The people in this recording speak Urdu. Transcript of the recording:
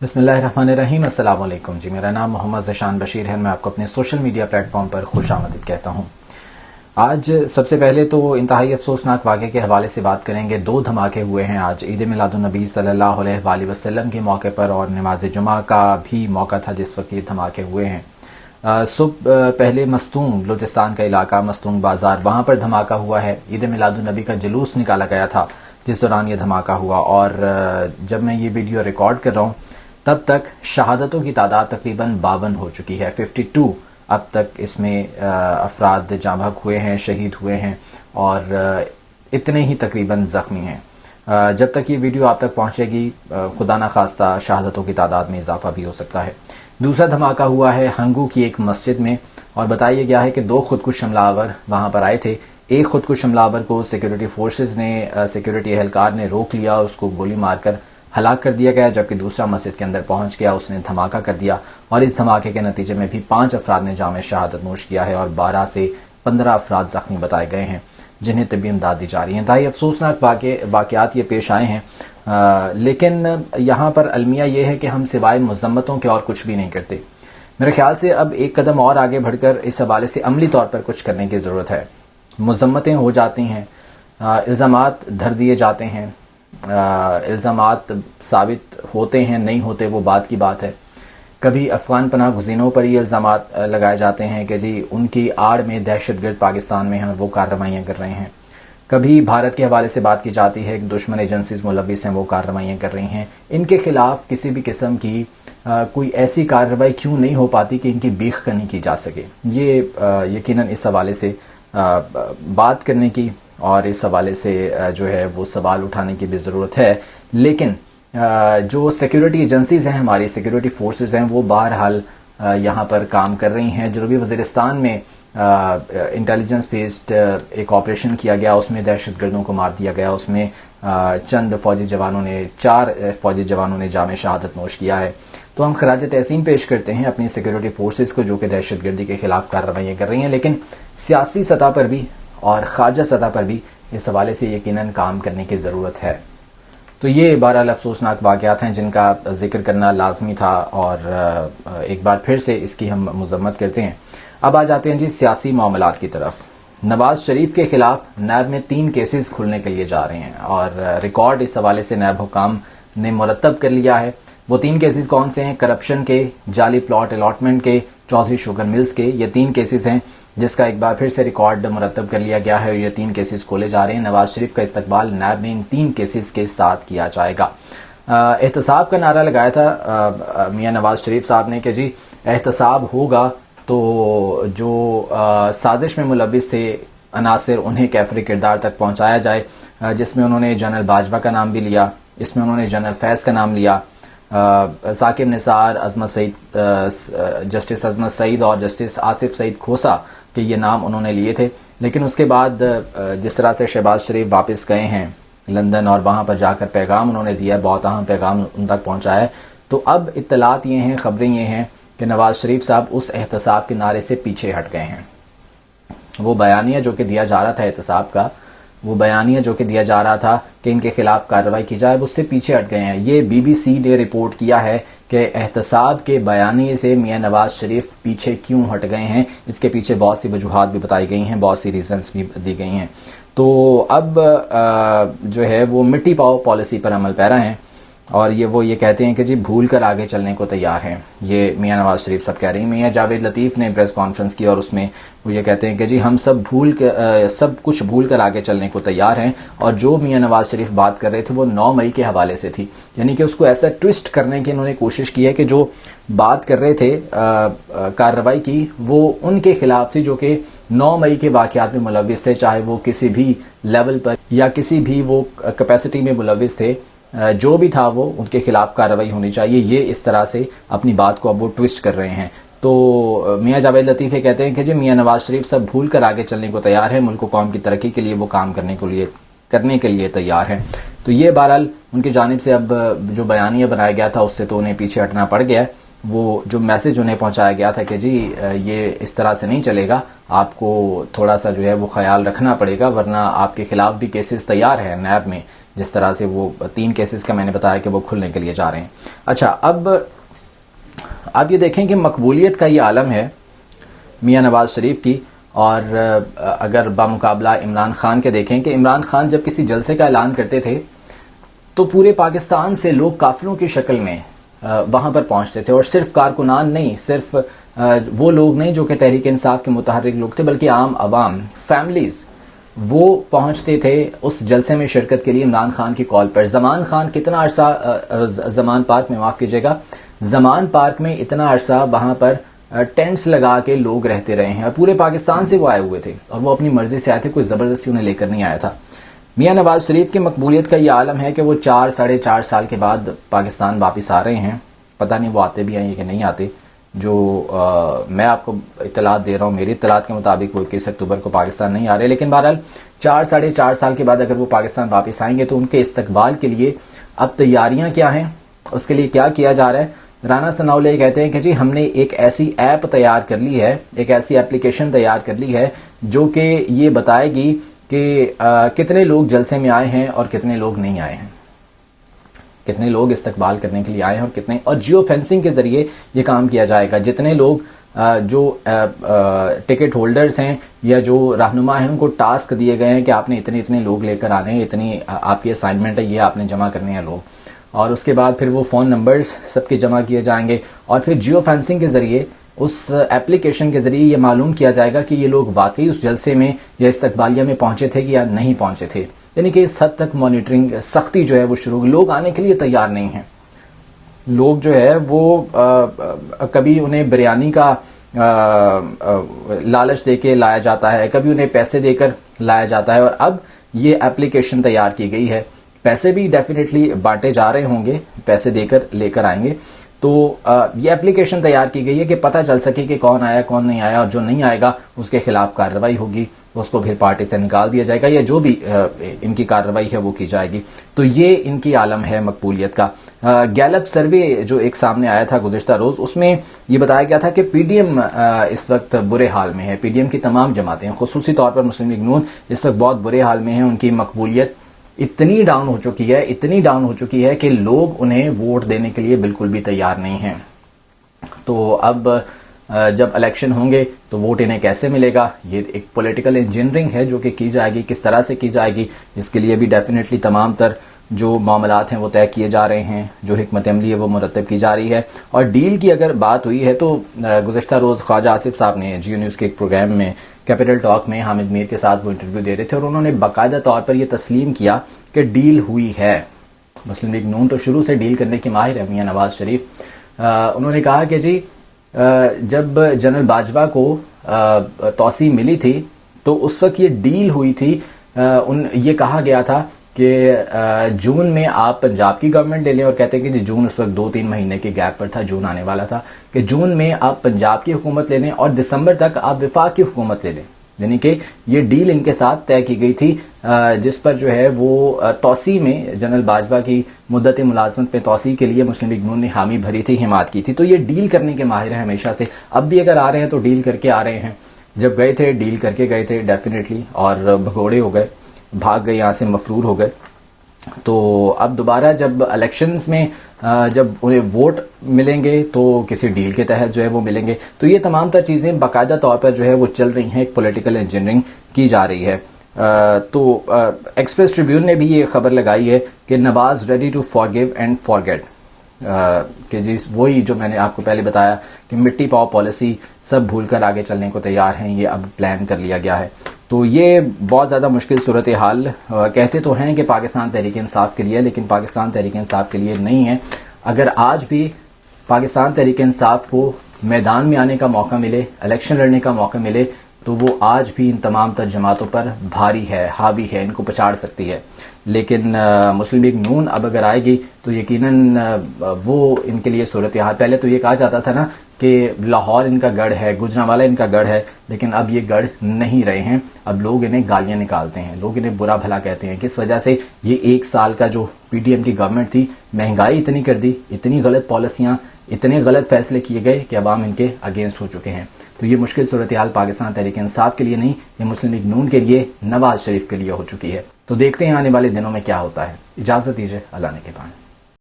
بسم اللہ الرحمن الرحیم۔ السلام علیکم جی، میرا نام محمد ذیشان بشیر ہے۔ میں آپ کو اپنے سوشل میڈیا پلیٹ فارم پر خوش آمدید کہتا ہوں۔ آج سب سے پہلے تو انتہائی افسوسناک واقعے کے حوالے سے بات کریں گے۔ 2 دھماکے ہوئے ہیں آج عید میلاد النبی صلی اللہ علیہ وآلہ وسلم کے موقع پر، اور نماز جمعہ کا بھی موقع تھا جس وقت یہ دھماکے ہوئے ہیں۔ صبح پہلے مستونگ بلوچستان کا علاقہ، مستونگ بازار، وہاں پر دھماکہ ہوا ہے۔ عید میلاد النبی کا جلوس نکالا گیا تھا جس دوران یہ دھماکہ ہوا، اور جب میں یہ ویڈیو ریکارڈ کر رہا ہوں تب تک شہادتوں کی تعداد تقریباً 52 ہو چکی ہے۔ 52 اب تک اس میں افراد جاں بحق ہوئے ہیں، شہید ہوئے ہیں، اور اتنے ہی تقریباً زخمی ہیں۔ جب تک یہ ویڈیو آپ تک پہنچے گی خدا نخواستہ شہادتوں کی تعداد میں اضافہ بھی ہو سکتا ہے۔ دوسرا دھماکہ ہوا ہے ہنگو کی ایک مسجد میں، اور بتایا گیا ہے کہ 2 خودکش حملہ آور وہاں پر آئے تھے۔ ایک خودکش حملہ آور کو سیکیورٹی فورسز نے، سیکیورٹی اہلکار نے روک لیا، اس کو گولی مار کر ہلاک کر دیا گیا، جبکہ دوسرا مسجد کے اندر پہنچ گیا، اس نے دھماکہ کر دیا، اور اس دھماکے کے نتیجے میں بھی 5 افراد نے جام شہادت نوش کیا ہے، اور 12 سے 15 افراد زخمی بتائے گئے ہیں جنہیں طبی امداد دی جا رہی ہے۔ انتہائی افسوسناک واقعات یہ پیش آئے ہیں، لیکن یہاں پر المیہ یہ ہے کہ ہم سوائے مذمتوں کے اور کچھ بھی نہیں کرتے۔ میرے خیال سے اب ایک قدم اور آگے بڑھ کر اس حوالے سے عملی طور پر کچھ کرنے کی ضرورت ہے۔ مذمتیں ہو جاتی ہیں، الزامات دھر دیے جاتے ہیں، الزامات ثابت ہوتے ہیں نہیں ہوتے وہ بات کی بات ہے۔ کبھی افغان پناہ گزینوں پر یہ الزامات لگائے جاتے ہیں کہ جی ان کی آڑ میں دہشت گرد پاکستان میں ہیں، وہ کارروائیاں کر رہے ہیں۔ کبھی بھارت کے حوالے سے بات کی جاتی ہے کہ دشمن ایجنسیز ملوث ہیں، وہ کارروائیاں کر رہی ہیں۔ ان کے خلاف کسی بھی قسم کی کوئی ایسی کارروائی کیوں نہیں ہو پاتی کہ ان کی بیخ کنی کی جا سکے؟ یہ یقیناً اس حوالے سے بات کرنے کی اور اس حوالے سے جو ہے وہ سوال اٹھانے کی بھی ضرورت ہے۔ لیکن جو سیکیورٹی ایجنسیز ہیں، ہماری سیکیورٹی فورسز ہیں، وہ بہرحال یہاں پر کام کر رہی ہیں۔ جنوبی وزیرستان میں انٹیلیجنس بیسڈ ایک آپریشن کیا گیا، اس میں دہشت گردوں کو مار دیا گیا، اس میں چند فوجی جوانوں نے 4 فوجی جوانوں نے جام شہادت نوش کیا ہے۔ تو ہم خراج تحسین پیش کرتے ہیں اپنی سیکیورٹی فورسز کو جو کہ دہشت گردی کے خلاف کارروائیاں کر رہی ہیں، لیکن سیاسی سطح پر بھی اور خارجہ سطح پر بھی اس حوالے سے یقیناً کام کرنے کی ضرورت ہے۔ تو یہ بہرحال افسوسناک واقعات ہیں جن کا ذکر کرنا لازمی تھا، اور ایک بار پھر سے اس کی ہم مذمت کرتے ہیں۔ اب آ جاتے ہیں جی سیاسی معاملات کی طرف۔ نواز شریف کے خلاف نیب میں 3 کیسز کھلنے کے لیے جا رہے ہیں، اور ریکارڈ اس حوالے سے نیب حکام نے مرتب کر لیا ہے۔ وہ 3 کیسز کون سے ہیں؟ کرپشن کے، جعلی پلاٹ الاٹمنٹ کے، چودھری شوگر ملز کے۔ یہ 3 کیسز ہیں جس کا ایک بار پھر سے ریکارڈ مرتب کر لیا گیا ہے، اور یہ 3 کیسز کھولے جا رہے ہیں۔ نواز شریف کا استقبال نیب میں ان 3 کیسز کے ساتھ کیا جائے گا۔ احتساب کا نعرہ لگایا تھا میاں نواز شریف صاحب نے کہ جی احتساب ہوگا تو جو سازش میں ملوث تھے عناصر انہیں کیفر کردار تک پہنچایا جائے، جس میں انہوں نے جنرل باجوہ کا نام بھی لیا، اس میں انہوں نے جنرل فیض کا نام لیا، ثاقب نثار، عظمت سعید، جسٹس عظمت سعید اور جسٹس آصف سعید کھوسہ کے یہ نام انہوں نے لیے تھے۔ لیکن اس کے بعد جس طرح سے شہباز شریف واپس گئے ہیں لندن، اور وہاں پر جا کر پیغام انہوں نے دیا، بہت اہم پیغام ان تک پہنچایا ہے، تو اب اطلاعات یہ ہیں، خبریں یہ ہیں کہ نواز شریف صاحب اس احتساب کے نعرے سے پیچھے ہٹ گئے ہیں۔ وہ بیانیہ جو کہ دیا جا رہا تھا احتساب کا، وہ بیانیہ جو کہ دیا جا رہا تھا کہ ان کے خلاف کارروائی کی جائے، اس سے پیچھے ہٹ گئے ہیں۔ یہ بی بی سی نے رپورٹ کیا ہے کہ احتساب کے بیانیے سے میاں نواز شریف پیچھے کیوں ہٹ گئے ہیں۔ اس کے پیچھے بہت سی وجوہات بھی بتائی گئی ہیں، بہت سی ریزنز بھی دی گئی ہیں۔ تو اب جو ہے وہ مٹی پاؤ پالیسی پر عمل پیرا ہیں، اور یہ کہتے ہیں کہ جی بھول کر آگے چلنے کو تیار ہیں۔ یہ میاں نواز شریف صاحب کہہ رہی ہیں۔ میاں جاوید لطیف نے پریس کانفرنس کی، اور اس میں وہ یہ کہتے ہیں کہ جی ہم سب کچھ بھول کر آگے چلنے کو تیار ہیں، اور جو میاں نواز شریف بات کر رہے تھے وہ 9 مئی کے حوالے سے تھی، یعنی کہ اس کو ایسا ٹوسٹ کرنے کی انہوں نے کوشش کی ہے کہ جو بات کر رہے تھے کارروائی کی، وہ ان کے خلاف تھی جو کہ 9 مئی کے واقعات میں ملوث تھے، چاہے وہ کسی بھی لیول پر یا کسی بھی وہ کیپیسٹی میں ملوث تھے، جو بھی تھا وہ ان کے خلاف کارروائی ہونی چاہیے۔ یہ اس طرح سے اپنی بات کو اب وہ ٹوسٹ کر رہے ہیں۔ تو میاں جاوید لطیف یہ کہتے ہیں کہ جی میاں نواز شریف سب بھول کر آگے چلنے کو تیار ہے، ملک و قوم کی ترقی کے لیے وہ کام کرنے کے لیے تیار ہیں۔ تو یہ بہرحال ان کی جانب سے اب جو بیانیہ بنایا گیا تھا اس سے تو انہیں پیچھے ہٹنا پڑ گیا ہے۔ وہ جو میسج انہیں پہنچایا گیا تھا کہ جی یہ اس طرح سے نہیں چلے گا، آپ کو تھوڑا سا جو ہے وہ خیال رکھنا پڑے گا، ورنہ آپ کے خلاف بھی کیسز تیار ہیں نیب میں جس طرح سے وہ 3 کیسز کا میں نے بتایا کہ وہ کھلنے کے لیے جا رہے ہیں. اچھا اب یہ دیکھیں کہ مقبولیت کا یہ عالم ہے میاں نواز شریف کی. اور اگر بامقابلہ عمران خان کے دیکھیں کہ عمران خان جب کسی جلسے کا اعلان کرتے تھے تو پورے پاکستان سے لوگ قافلوں کی شکل میں وہاں پر پہنچتے تھے, اور صرف کارکنان نہیں, صرف وہ لوگ نہیں جو کہ تحریک انصاف کے متحرک لوگ تھے, بلکہ عام عوام, فیملیز, وہ پہنچتے تھے اس جلسے میں شرکت کے لیے عمران خان کی کال پر. زمان خان کتنا عرصہ زمان پارک میں, معاف کیجیے گا, زمان پارک میں اتنا عرصہ وہاں پر ٹینٹس لگا کے لوگ رہتے رہے ہیں, اور پورے پاکستان سے وہ آئے ہوئے تھے, اور وہ اپنی مرضی سے آئے تھے, کوئی زبردستی انہیں لے کر نہیں آیا تھا. میاں نواز شریف کی مقبولیت کا یہ عالم ہے کہ وہ 4-4.5 سال کے بعد پاکستان واپس آ رہے ہیں. پتہ نہیں وہ آتے بھی ہیں کہ نہیں آتے. جو میں آپ کو اطلاعات دے رہا ہوں, میری اطلاعات کے مطابق وہ 21 اکتوبر کو پاکستان نہیں آ رہے, لیکن بہرحال 4-4.5 سال کے بعد اگر وہ پاکستان واپس آئیں گے تو ان کے استقبال کے لیے اب تیاریاں کیا ہیں, اس کے لیے کیا کیا جا رہا ہے. رانا ثناءاللہ کہتے ہیں کہ جی ہم نے ایک ایسی ایپ تیار کر لی ہے, ایک ایسی اپلیکیشن تیار کر لی ہے جو کہ یہ بتائے گی کہ کتنے لوگ جلسے میں آئے ہیں اور کتنے لوگ نہیں آئے ہیں, کتنے لوگ استقبال کرنے کے لیے آئے ہیں اور کتنے, اور جیو فینسنگ کے ذریعے یہ کام کیا جائے گا. جتنے لوگ جو ٹکٹ ہولڈرز ہیں یا جو رہنما ہیں ان کو ٹاسک دیے گئے ہیں کہ آپ نے اتنے لوگ لے کر آنے ہیں, اتنی آپ کی اسائنمنٹ ہے, یہ آپ نے جمع کرنے ہیں لوگ, اور اس کے بعد پھر وہ فون نمبرز سب کے جمع کیے جائیں گے, اور پھر جیو فینسنگ کے ذریعے اس ایپلیکیشن کے ذریعے یہ معلوم کیا جائے گا کہ یہ لوگ واقعی اس جلسے میں یا استقبالیہ میں پہنچے تھے یا نہیں پہنچے تھے. یعنی کہ اس حد تک مانیٹرنگ سختی جو ہے وہ شروع, لوگ آنے کے لیے تیار نہیں ہیں. لوگ جو ہے وہ کبھی انہیں بریانی کا لالچ دے کے لایا جاتا ہے, کبھی انہیں پیسے دے کر لایا جاتا ہے, اور اب یہ ایپلیکیشن تیار کی گئی ہے. پیسے بھی ڈیفینیٹلی بانٹے جا رہے ہوں گے, پیسے دے کر لے کر آئیں گے. تو یہ اپلیکیشن تیار کی گئی ہے کہ پتہ چل سکے کہ کون آیا کون نہیں آیا, اور جو نہیں آئے گا اس کے خلاف کارروائی ہوگی, اس کو پھر پارٹی سے نکال دیا جائے گا, یا جو بھی ان کی کارروائی ہے وہ کی جائے گی. تو یہ ان کی عالم ہے مقبولیت کا. گیلپ سروے جو ایک سامنے آیا تھا گزشتہ روز, اس میں یہ بتایا گیا تھا کہ پی ڈی ایم اس وقت برے حال میں ہے. پی ڈی ایم کی تمام جماعتیں, خصوصی طور پر مسلم لیگ نون, اس وقت بہت برے حال میں ہیں. ان کی مقبولیت اتنی ڈاؤن ہو چکی ہے کہ لوگ انہیں ووٹ دینے کے لیے بالکل بھی تیار نہیں ہیں. تو اب جب الیکشن ہوں گے تو ووٹ انہیں کیسے ملے گا, یہ ایک پولیٹیکل انجینئرنگ ہے جو کہ کی جائے گی, کس طرح سے کی جائے گی, اس کے لیے بھی ڈیفینیٹلی تمام تر جو معاملات ہیں وہ طے کیے جا رہے ہیں, جو حکمت عملی ہے وہ مرتب کی جا رہی ہے. اور ڈیل کی اگر بات ہوئی ہے تو گزشتہ روز خواجہ آصف صاحب نے جیو نیوز کے ایک پروگرام میں کیپٹل ٹاک میں حامد میر کے ساتھ وہ انٹرویو دے رہے تھے, اور انہوں نے باقاعدہ طور پر یہ تسلیم کیا کہ ڈیل ہوئی ہے. مسلم لیگ نون تو شروع سے ڈیل کرنے کی ماہر ہے میاں نواز شریف. انہوں نے کہا کہ جی جب جنرل باجوہ کو توسیع ملی تھی تو اس وقت یہ ڈیل ہوئی تھی, یہ کہا گیا تھا کہ جون میں آپ پنجاب کی گورنمنٹ لے لیں, اور کہتے ہیں کہ جی جون اس وقت 2-3 مہینے کے گیپ پر تھا, جون آنے والا تھا, کہ جون میں آپ پنجاب کی حکومت لے لیں اور دسمبر تک آپ وفاق کی حکومت لے لیں. یعنی کہ یہ ڈیل ان کے ساتھ طے کی گئی تھی, جس پر جو ہے وہ توسیع میں جنرل باجوہ کی مدت ملازمت پہ توسیع کے لیے مسلم لیگ نون نے حامی بھری تھی, حمایت کی تھی. تو یہ ڈیل کرنے کے ماہر ہیں ہمیشہ سے, اب بھی اگر آ رہے ہیں تو ڈیل کر کے آ رہے ہیں. جب گئے تھے ڈیل کر کے گئے تھے ڈیفینیٹلی, اور بھگوڑے ہو گئے, بھاگ گئے یہاں سے, مفرور ہو گئے. تو اب دوبارہ جب الیکشنز میں جب انہیں ووٹ ملیں گے تو کسی ڈیل کے تحت جو ہے وہ ملیں گے. تو یہ تمام تر چیزیں باقاعدہ طور پر جو ہے وہ چل رہی ہیں, ایک پولیٹیکل انجینئرنگ کی جا رہی ہے. تو ایکسپریس ٹریبیون نے بھی یہ خبر لگائی ہے کہ Nawaz ready to forgive and forget, کہ جی وہی جو میں نے آپ کو پہلے بتایا کہ مٹی پاؤ پالیسی, سب بھول کر آگے چلنے کو تیار ہیں, یہ اب پلان کر لیا گیا ہے. تو یہ بہت زیادہ مشکل صورتحال, کہتے تو ہیں کہ پاکستان تحریک انصاف کے لیے, لیکن پاکستان تحریک انصاف کے لیے نہیں ہے. اگر آج بھی پاکستان تحریک انصاف کو میدان میں آنے کا موقع ملے, الیکشن لڑنے کا موقع ملے, تو وہ آج بھی ان تمام تر جماعتوں پر بھاری ہے, حاوی ہے, ان کو پچاڑ سکتی ہے. لیکن مسلم لیگ نون اب اگر آئے گی تو یقیناً وہ ان کے لیے صورتحال, پہلے تو یہ کہا جاتا تھا نا کہ لاہور ان کا گڑھ ہے, گوجرانوالہ ان کا گڑھ ہے, لیکن اب یہ گڑھ نہیں رہے ہیں. اب لوگ انہیں گالیاں نکالتے ہیں, لوگ انہیں برا بھلا کہتے ہیں. کس وجہ سے؟ یہ 1 سال کا جو پی ڈی ایم کی گورنمنٹ تھی, مہنگائی اتنی کر دی, اتنی غلط پالیسیاں, اتنے غلط فیصلے کیے گئے کہ عوام ان کے اگینسٹ ہو چکے ہیں. تو یہ مشکل صورتحال پاکستان تحریک انصاف کے لیے نہیں, یہ مسلم لیگ نون کے لیے, نواز شریف کے لیے ہو چکی ہے. تو دیکھتے ہیں آنے والے دنوں میں کیا ہوتا ہے. اجازت دیجیے, اللہ نے کے پانے.